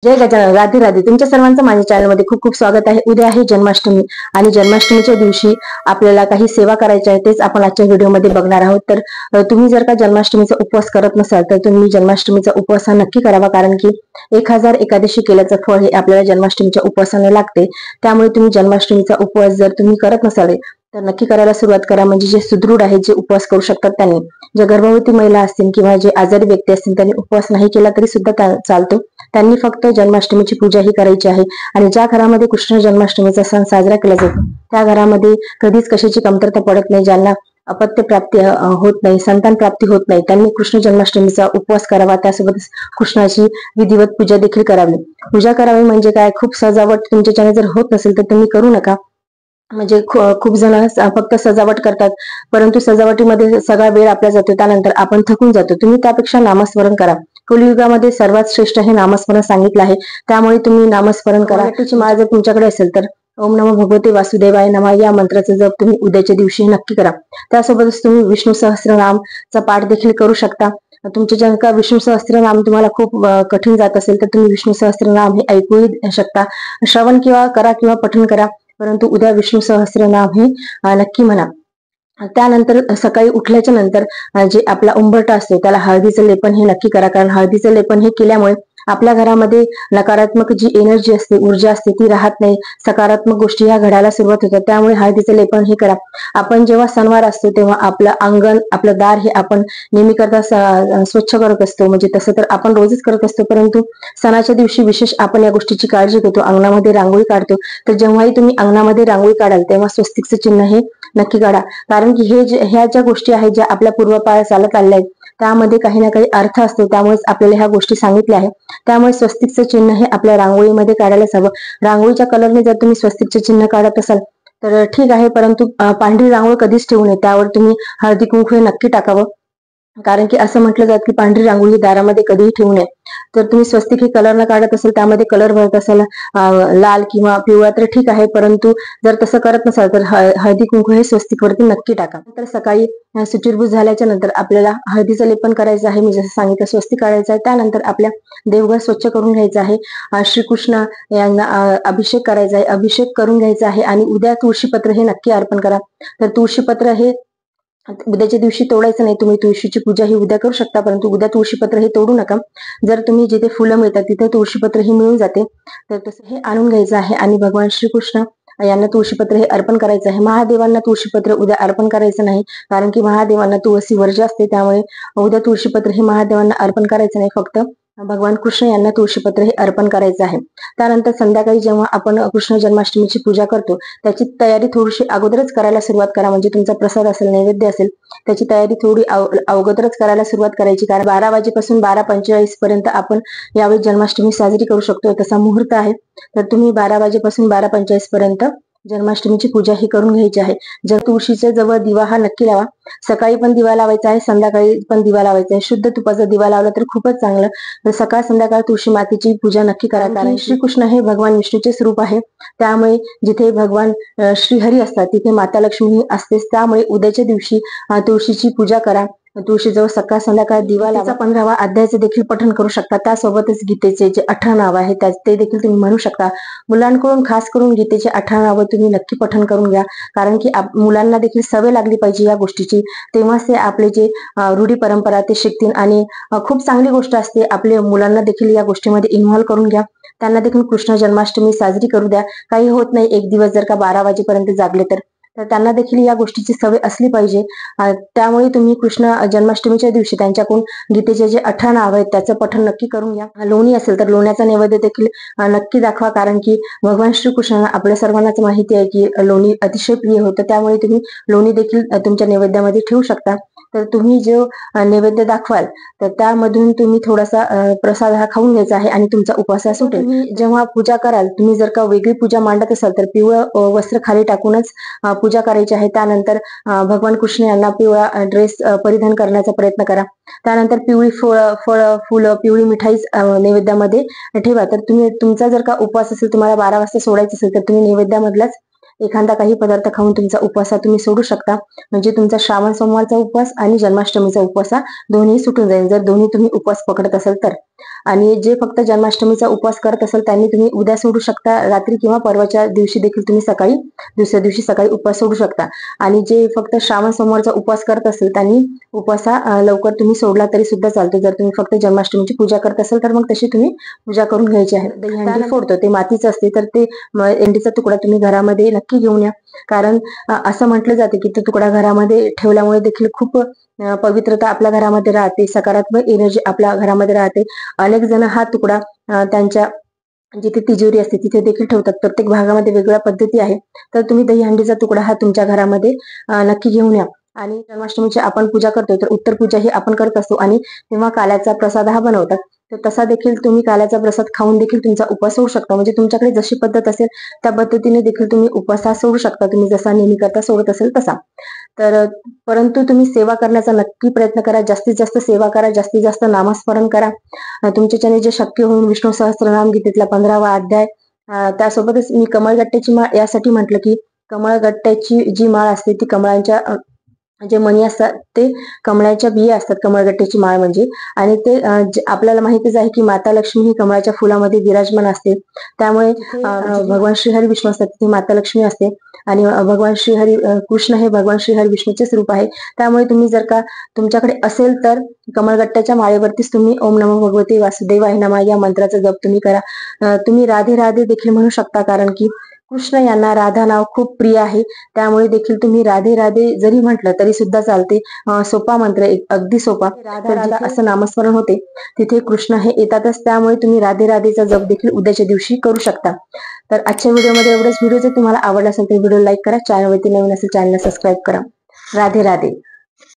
जय गजानन, राधे राधे. तुमच्या सर्वांचं माझ्या चॅनलमध्ये खूप खूप स्वागत आहे. उद्या आहे जन्माष्टमी आणि जन्माष्टमीच्या दिवशी आपल्याला काही सेवा करायची आहे, तेच आपण आजच्या व्हिडिओमध्ये बघणार आहोत. तर तुम्ही जर का जन्माष्टमीचा उपवास करत नसाल तर तुम्ही जन्माष्टमीचा उपवास हा नक्की करावा, कारण की 1000 एकादशी केल्याचं फळ हे आपल्याला जन्माष्टमीच्या उपवासाने लागते. त्यामुळे तुम्ही जन्माष्टमीचा उपवास जर तुम्ही करत नसाल तर नक्की करायला सुरुवात करा. म्हणजे जे सुदृढ आहेत, जे उपवास करू शकतात त्यांनी, जे गर्भवती महिला असतील किंवा जे आजारी व्यक्ती असतील त्यांनी उपवास नाही केला तरी सुद्धा चालतो. त्यांनी फक्त जन्माष्टमीची पूजा ही करायची आहे. आणि ज्या घरामध्ये कृष्ण जन्माष्टमीचा सण साजरा केला जातो त्या घरामध्ये कधीच कशाची कमतरता पडत नाही. ज्यांना अपत्य प्राप्ती होत नाही, संतान प्राप्ती होत नाही, त्यांनी कृष्ण जन्माष्टमीचा उपवास करावा. त्यासोबतच कृष्णाची विधिवत पूजा देखील करावी. पूजा करावी म्हणजे काय, खूप सजावट तुमच्याच्याने जर होत नसेल तर तुम्ही करू नका. म्हणजे खूप जण फक्त सजावट करतात, परंतु सजावटीमध्ये सगळा वेळ आपला जातो, त्यानंतर आपण थकून जातो. तुम्ही त्यापेक्षा नामस्मरण करा. कलियुगामध्ये सर्वात श्रेष्ठ हे नामस्मरण सांगितलं आहे, त्यामुळे तुम्ही नामस्मरण करा. त्याची माळ जर तुमच्याकडे असेल तर ओम नमो भगवते वासुदेवाय नमः या मंत्राचा जप तुम्ही उद्याच्या दिवशी नक्की करा. त्यासोबतच तुम्ही विष्णू सहस्त्रनामचा पाठ देखील करू शकता. तुमच्या जर का विष्णू सहस्त्रनाम तुम्हाला खूप कठीण जात असेल तर तुम्ही विष्णू सहस्त्रनाम हे ऐकू शकता, श्रवण किंवा करा किंवा पठण करा, परंतु उद्या विष्णू सहस्त्रनाम हे नक्की म्हणा. त्यानंतर सकाळी उठल्याच्या नंतर जे आपला उंबरठा असतो त्याला हळदीचं लेपन हे नक्की करा, कारण हळदीचं लेपन हे केल्यामुळे आपल्या घरामध्ये नकारात्मक जी एनर्जी असते, ऊर्जा असते, ती राहत नाही. सकारात्मक गोष्टी ह्या घडायला सुरुवात होतात. त्यामुळे हळदीचं लेपन हे करा. आपण जेव्हा सणवार असतो तेव्हा आपलं अंगण, आपलं दार हे आपण नेहमी करता स्वच्छ करत असतो. म्हणजे तसं तर आपण रोजच करत असतो, परंतु सणाच्या दिवशी विशेष आपण या गोष्टीची काळजी घेतो. अंगणामध्ये रांगोळी काढतो. तर जेव्हाही तुम्ही अंगणामध्ये रांगोळी काढाल तेव्हा स्वस्तिकचं चिन्ह हे नक्की काढा, कारण की ह्या ज्या गोष्टी आहेत, ज्या आपल्या पूर्वपार चालत आलेल्या आहेत, त्यामध्ये काही ना काही अर्थ असतो. त्यामुळेच आपल्याला ह्या गोष्टी सांगितल्या आहेत. त्यामुळे स्वस्तिकचं चिन्ह हे आपल्या रांगोळीमध्ये काढायलाच हवं. रांगोळीच्या कलरने जर तुम्ही स्वस्तिकचं चिन्ह काढत असाल तर ठीक आहे, परंतु पांढरी रांगोळी कधीच ठेवू नये. त्यावर तुम्ही हळदी कुंकू हे नक्की टाकावं, कारण की असं म्हटलं जातं की पांढरी रांगोळी दारामध्ये कधीही ठेवू नये. तर तुम्ही स्वस्तिक हे कलरनं काढत असाल, त्यामध्ये कलर भरत असाल लाल किंवा पिवळा तर ठीक आहे, परंतु जर तसं करत नसाल तर हळदी कुंकू हे स्वस्तिकवरती नक्की टाका. तर सकाळी शुचिर्भूत झाल्याच्या नंतर आपल्याला हळदीचं लेपन करायचं आहे, मी जसं सांगितलं स्वस्तिक काढायचं आहे. त्यानंतर आपल्या देवघर स्वच्छ करून घ्यायचं आहे. श्रीकृष्ण यांना अभिषेक करायचा आहे, अभिषेक करून घ्यायचा आहे. आणि उद्या तुळशीपत्र हे नक्की अर्पण करा. तर तुळशीपत्र हे उद्याच्या दिवशी तोडायचं नाही. तुम्ही तुळशीची पूजा ही उद्या करू शकता, परंतु उद्या तुळशीपत्र हे तोडू नका. जर तुम्ही जिथे फुलं मिळतात तिथे तुळशीपत्र ही मिळून जाते, तर तसं हे आणून घ्यायचं आहे. आणि भगवान श्रीकृष्ण यांना तुळशीपत्र हे अर्पण करायचं आहे. महादेवांना तुळशीपत्र उद्या अर्पण करायचं नाही, कारण की महादेवांना तुळशी वर्ज्य असते. त्यामुळे उद्या तुळशीपत्र हे महादेवांना अर्पण करायचं नाही. फक्त भगवान कृष्ण यांना तुळशीपत्र हे अर्पण करायचं आहे. त्यानंतर संध्याकाळी जेव्हा आपण कृष्ण जन्माष्टमीची पूजा करतो त्याची तयारी थोडीशी अगोदरच करायला सुरुवात करा. म्हणजे तुमचा प्रसाद असेल, नैवेद्य असेल, त्याची तयारी थोडी अगोदरच करायला सुरुवात करायची, कारण 12 वाजेपासून 12:45 पर्यंत आपण यावेळी जन्माष्टमी साजरी करू शकतो. तसा मुहूर्त आहे. तर तुम्ही 12 वाजेपासून 12:45 पर्यंत जन्माष्टमीची पूजा ही करून घ्यायची आहे. जर तुळशीच्या जवळ दिवा हा नक्की लावा. सकाळी पण दिवा लावायचा आहे, संध्याकाळी पण दिवा लावायचा आहे. शुद्ध तुपाचा दिवा लावला तर खूपच चांगलं. तर सकाळ संध्याकाळ तुळशी मातेची पूजा नक्की करा, कारण श्रीकृष्ण हे भगवान विष्णूचे स्वरूप आहे. त्यामुळे जिथे भगवान श्रीहरी असतात तिथे माता लक्ष्मी असतेच. त्यामुळे उद्याच्या दिवशी तुळशीची पूजा करा. तुळशीजवळ सकाळ संध्याकाळ दिवा लावा. 15वा अध्यायाचे देखील पठण करू शकता. त्यासोबतच गीतेचे जे 18 नाव आहे ते देखील तुम्ही म्हणू शकता. मुलांकडून खास करून गीतेचे 18 नावं तुम्ही नक्की पठण करून घ्या, कारण की मुलांना देखील सवय लागली पाहिजे या गोष्टीची. तेव्हाच ते आपले जे रूढी परंपरा ते शिकतील. आणि खूप चांगली गोष्ट असते. आपल्या मुलांना देखील या गोष्टीमध्ये इन्व्हॉल्व करून घ्या. त्यांना देखील कृष्ण जन्माष्टमी साजरी करू द्या. काही होत नाही, एक दिवस जर का 12 वाजेपर्यंत जागले तर त्यांना देखील या गोष्टीची सवय असली पाहिजे. त्यामुळे तुम्ही कृष्ण जन्माष्टमीच्या दिवशी त्यांच्याकडून गीतेचे जे 18 नाव आहेत त्याचं पठण नक्की करून घ्या. लोणी असेल तर लोण्याचा नैवेद्य देखील नक्की दाखवा, कारण की भगवान श्रीकृष्णांना आपल्या सर्वांनाच माहिती आहे की लोणी अतिशय प्रिय होतं. त्यामुळे तुम्ही लोणी देखील तुमच्या नैवेद्यामध्ये ठेवू शकता. तर तुम्ही जो नैवेद्य दाखवाल तर त्यामधून तुम्ही थोडासा प्रसाद हा खाऊन घ्यायचा आहे आणि तुमचा उपवास सुटेल. तुम्ही जेव्हा पूजा कराल, तुम्ही जर का वेगळी पूजा मांडत असाल तर पिवळं वस्त्र खाली टाकूनच पूजा करायची आहे. त्यानंतर भगवान कृष्ण यांना पिवळा ड्रेस परिधान करण्याचा प्रयत्न करा. त्यानंतर पिवळी फुलं, पिवळी मिठाई नैवेद्यामध्ये ठेवा. तर तुम्ही तुमचा जर का उपवास असेल, तुम्हाला 12 वाजता सोडायचं असेल तर तुम्ही नैवेद्यामधलाच एखादा काही पदार्थ खाऊन तुमचा उपवास तुम्ही सोडू शकता. म्हणजे तुमचा श्रावण सोमवारचा उपवास आणि जन्माष्टमीचा उपवास दोन्ही सुटून जाईल, जर दोन्ही तुम्ही उपवास पकडत असाल तर. आणि जे फक्त जन्माष्टमीचा उपवास करत असेल त्यांनी तुम्ही उद्या सोडू शकता रात्री, किंवा परवाच्या दिवशी देखील तुम्ही सकाळी, दुसऱ्या दिवशी सकाळी उपवास सोडू शकता. आणि जे फक्त श्रावण सोमवारचा उपवास करत असेल त्यांनी उपवासा लवकर तुम्ही सोडला तरी सुद्धा चालतो. जर तुम्ही फक्त जन्माष्टमीची पूजा करत असाल तर मग तशी तुम्ही पूजा करून घ्यायची आहे. दहीहंडी फोडतो ते मातीचं असते, तर ते एंडीचा तुकडा तुम्ही घरामध्ये नक्की घेऊन या. कारण असं म्हटलं जाते की तो तुकडा घरामध्ये ठेवल्यामुळे देखील खूप पवित्रता आपल्या घरामध्ये राहते, सकारात्मक एनर्जी आपल्या घरामध्ये राहते. अनेक जण हा तुकडा त्यांच्या जिथे तिजोरी असते तिथे देखील ठेवतात. प्रत्येक भागामध्ये वेगवेगळ्या पद्धती आहे. तर तुम्ही दहीहंडीचा तुकडा हा तुमच्या घरामध्ये नक्की घेऊन या. आणि जन्माष्टमीची आपण पूजा करतो तर उत्तर पूजा ही आपण करत असतो, आणि तेव्हा काल्याचा प्रसाद हा बनवतात. तर तसा देखील तुम्ही काल्याचा प्रसाद खाऊन देखील तुमचा उपवास सोडू शकता. म्हणजे तुमच्याकडे जशी पद्धत असेल त्या पद्धतीने देखील तुम्ही उपवास हा सोडू शकता, तुम्ही जसा नेहमी करता सोडत असेल तसा. तर परंतु तुम्ही सेवा करण्याचा नक्की प्रयत्न करा, जास्तीत जास्त सेवा करा, जास्तीत जास्त नामस्मरण करा. तुमच्याच्याने जे शक्य होईल विष्णू सहस्त्रनाम गीतेतला 15वा अध्याय, त्यासोबतच मी कमळगट्ट्याची माळ यासाठी म्हटलं की कमळगट्ट्याची जी माळ असते ती कमळांच्या जे मणी असतात ते कमळाच्या बिया असतात, कमळगट्ट्याची माळ म्हणजे. आणि ते आपल्याला माहितीच आहे की माता लक्ष्मी ही कमळाच्या फुलामध्ये विराजमान असते. त्यामुळे भगवान श्रीहरी विष्णू असतात तिथे माता लक्ष्मी असते, आणि भगवान श्रीहरी कृष्ण हे भगवान श्रीहरी विष्णूचेच रूप आहे. त्यामुळे तुम्ही जर का तुमच्याकडे असेल तर कमळगट्ट्याच्या माळेवरतीच तुम्ही ओम नमो भगवते वासुदेवाय नमः या मंत्राचा जप तुम्ही करा. तुम्ही राधे राधे देखील म्हणू शकता, कारण की कृष्ण यांना राधा नाव खूप प्रिय आहे. त्यामुळे देखील तुम्ही राधे राधे जरी म्हटलं तरी सुद्धा चालते. सोपा मंत्र, अगदी सोपा. राधा राधा असं नामस्मरण होते तिथे कृष्ण हे येतातच. त्यामुळे तुम्ही राधे राधेचा जप देखील उद्याच्या दिवशी करू शकता. तर आजच्या व्हिडिओमध्ये एवढंच. व्हिडिओ जर तुम्हाला आवडला असेल तर व्हिडिओ लाईक करा, चॅनलवरती नवीन असेल चॅनलला सबस्क्राईब करा. राधे राधे.